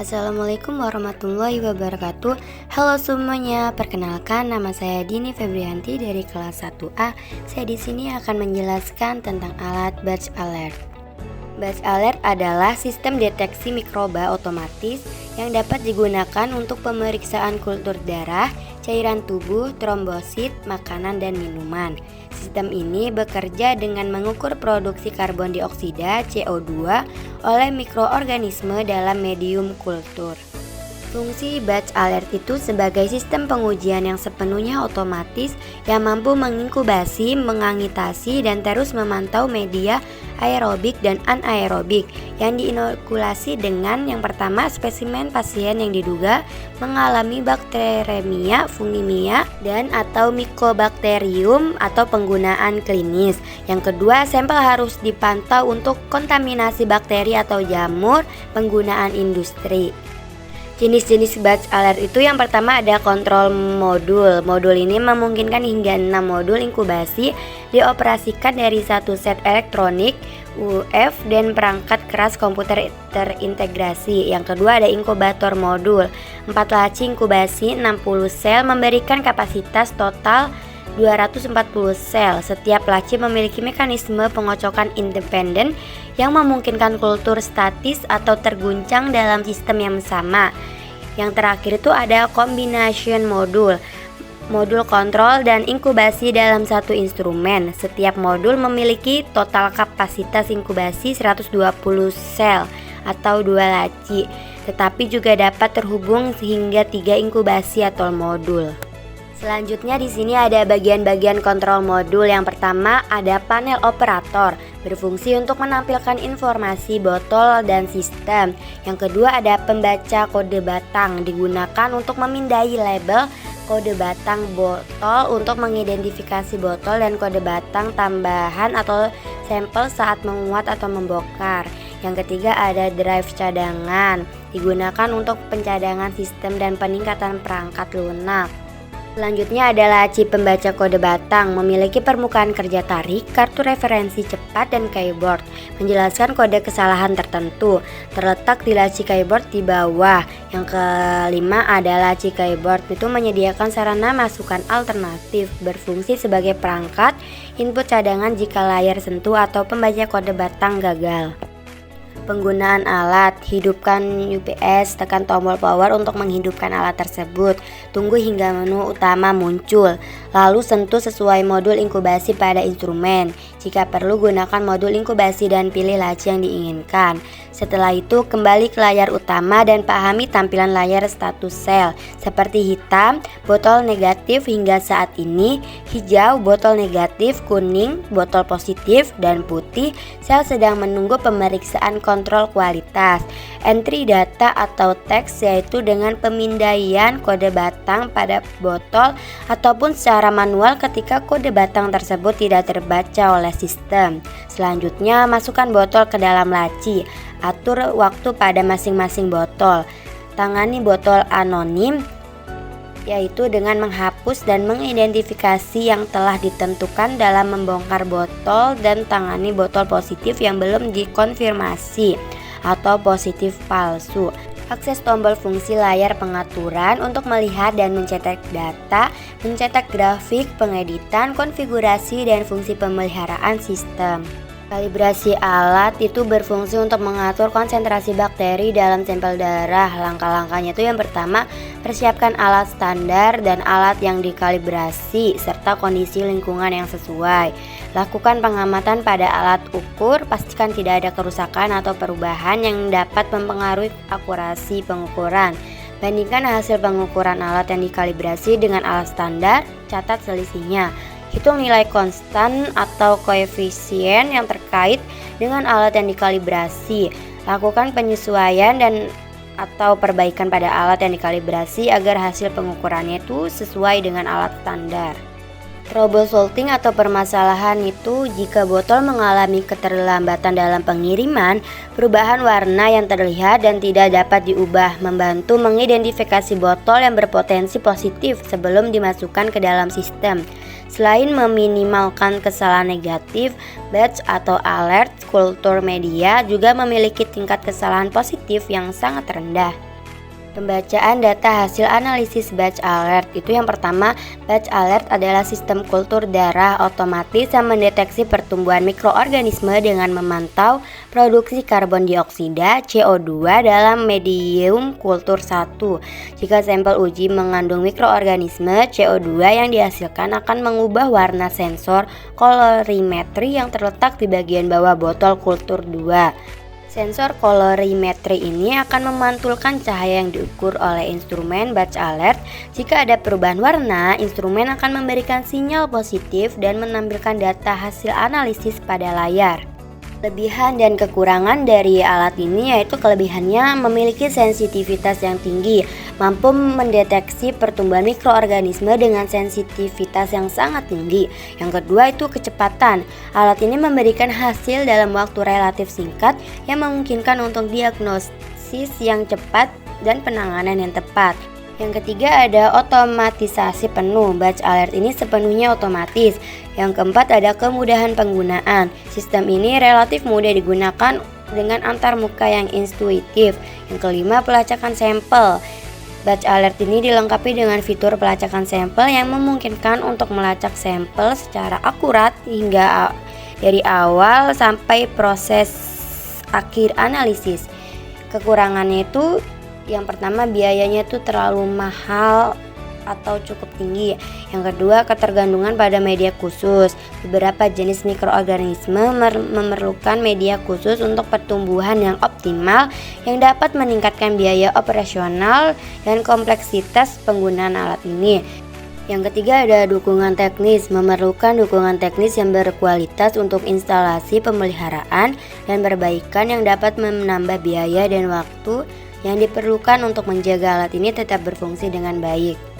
Assalamualaikum warahmatullahi wabarakatuh. Halo semuanya, perkenalkan nama saya Dini Febrianti dari kelas 1A. Saya di sini akan menjelaskan tentang alat Batch Alert. Batch Alert adalah sistem deteksi mikroba otomatis yang dapat digunakan untuk pemeriksaan kultur darah, cairan tubuh, trombosit, makanan, dan minuman. Sistem ini bekerja dengan mengukur produksi karbon dioksida (CO2) oleh mikroorganisme dalam medium kultur. Fungsi Batch Alert itu sebagai sistem pengujian yang sepenuhnya otomatis yang mampu menginkubasi, mengagitasi, dan terus memantau media aerobik dan anaerobik yang diinokulasi dengan yang pertama spesimen pasien yang diduga mengalami bakteremia, fungemia, dan atau mycobacterium atau penggunaan klinis. Yang kedua, sampel harus dipantau untuk kontaminasi bakteri atau jamur penggunaan industri. Jenis-jenis Batch Alert itu yang pertama ada kontrol modul. Modul ini memungkinkan hingga 6 modul inkubasi dioperasikan dari satu set elektronik, UF, dan perangkat keras komputer terintegrasi. Yang kedua ada inkubator modul. 4 laci inkubasi 60 sel memberikan kapasitas total 240 sel. Setiap laci memiliki mekanisme pengocokan independen yang memungkinkan kultur statis atau terguncang dalam sistem yang sama. Yang terakhir itu ada combination modul. Modul kontrol dan inkubasi dalam satu instrumen. Setiap modul memiliki total kapasitas inkubasi 120 sel atau 2 laci, tetapi juga dapat terhubung hingga 3 inkubasi atau modul. Selanjutnya di sini ada bagian-bagian kontrol modul. Yang pertama ada panel operator, berfungsi untuk menampilkan informasi botol dan sistem. Yang kedua ada pembaca kode batang, digunakan untuk memindai label kode batang botol untuk mengidentifikasi botol dan kode batang tambahan atau sampel saat menguat atau membongkar. Yang ketiga ada drive cadangan, digunakan untuk pencadangan sistem dan peningkatan perangkat lunak. Selanjutnya ada laci pembaca kode batang, memiliki permukaan kerja tarik, kartu referensi cepat, dan keyboard, menjelaskan kode kesalahan tertentu, terletak di laci keyboard di bawah. Yang kelima ada laci keyboard, itu menyediakan sarana masukan alternatif, berfungsi sebagai perangkat input cadangan jika layar sentuh atau pembaca kode batang gagal. Penggunaan alat, hidupkan UPS, tekan tombol power untuk menghidupkan alat tersebut. Tunggu hingga menu utama muncul, lalu sentuh sesuai modul inkubasi pada instrumen. Jika perlu gunakan modul inkubasi dan pilih laci yang diinginkan. Setelah itu kembali ke layar utama dan pahami tampilan layar status sel seperti hitam, botol negatif hingga saat ini, hijau, botol negatif, kuning, botol positif, dan putih, sel sedang menunggu pemeriksaan kontrol kualitas. Entry data atau teks yaitu dengan pemindaian kode batang pada botol ataupun secara manual ketika kode batang tersebut tidak terbaca oleh sistem. Selanjutnya masukkan botol ke dalam laci. Atur waktu pada masing-masing botol. Tangani botol anonim yaitu dengan menghapus dan mengidentifikasi yang telah ditentukan dalam membongkar botol, dan tangani botol positif yang belum dikonfirmasi atau positif palsu. Akses tombol fungsi layar pengaturan untuk melihat dan mencetak data, mencetak grafik, pengeditan, konfigurasi, dan fungsi pemeliharaan sistem. Kalibrasi alat itu berfungsi untuk mengatur konsentrasi bakteri dalam sampel darah. Langkah-langkahnya itu yang pertama, persiapkan alat standar dan alat yang dikalibrasi serta kondisi lingkungan yang sesuai. Lakukan pengamatan pada alat ukur, pastikan tidak ada kerusakan atau perubahan yang dapat mempengaruhi akurasi pengukuran. Bandingkan hasil pengukuran alat yang dikalibrasi dengan alat standar, catat selisihnya. Hitung nilai konstan atau koefisien yang terkait dengan alat yang dikalibrasi. Lakukan penyesuaian dan atau perbaikan pada alat yang dikalibrasi agar hasil pengukurannya itu sesuai dengan alat standar. Troubleshooting atau permasalahan itu jika botol mengalami keterlambatan dalam pengiriman, perubahan warna yang terlihat dan tidak dapat diubah, membantu mengidentifikasi botol yang berpotensi positif sebelum dimasukkan ke dalam sistem. Selain meminimalkan kesalahan negatif, batch atau alert kultur media juga memiliki tingkat kesalahan positif yang sangat rendah. Pembacaan data hasil analisis batch alert itu yang pertama, batch alert adalah sistem kultur darah otomatis yang mendeteksi pertumbuhan mikroorganisme dengan memantau produksi karbon dioksida CO2 dalam medium kultur 1. Jika sampel uji mengandung mikroorganisme, CO2 yang dihasilkan akan mengubah warna sensor kolorimetri yang terletak di bagian bawah botol kultur 2. Sensor kolorimetri ini akan memantulkan cahaya yang diukur oleh instrumen batch alert. Jika ada perubahan warna, instrumen akan memberikan sinyal positif dan menampilkan data hasil analisis pada layar. Kelebihan dan kekurangan dari alat ini yaitu kelebihannya memiliki sensitivitas yang tinggi, mampu mendeteksi pertumbuhan mikroorganisme dengan sensitivitas yang sangat tinggi. Yang kedua itu kecepatan. Alat ini memberikan hasil dalam waktu relatif singkat yang memungkinkan untuk diagnosis yang cepat dan penanganan yang tepat. Yang ketiga ada otomatisasi penuh. Batch alert ini sepenuhnya otomatis. Yang keempat ada kemudahan penggunaan. Sistem ini relatif mudah digunakan dengan antarmuka yang intuitif. Yang kelima pelacakan sampel. Batch alert ini dilengkapi dengan fitur pelacakan sampel yang memungkinkan untuk melacak sampel secara akurat hingga dari awal sampai proses akhir analisis. Kekurangannya itu yang pertama biayanya itu terlalu mahal atau cukup tinggi. Yang kedua ketergantungan pada media khusus. Beberapa jenis mikroorganisme memerlukan media khusus untuk pertumbuhan yang optimal yang dapat meningkatkan biaya operasional dan kompleksitas penggunaan alat ini. Yang ketiga ada dukungan teknis, memerlukan dukungan teknis yang berkualitas untuk instalasi pemeliharaan dan perbaikan yang dapat menambah biaya dan waktu yang diperlukan untuk menjaga alat ini tetap berfungsi dengan baik.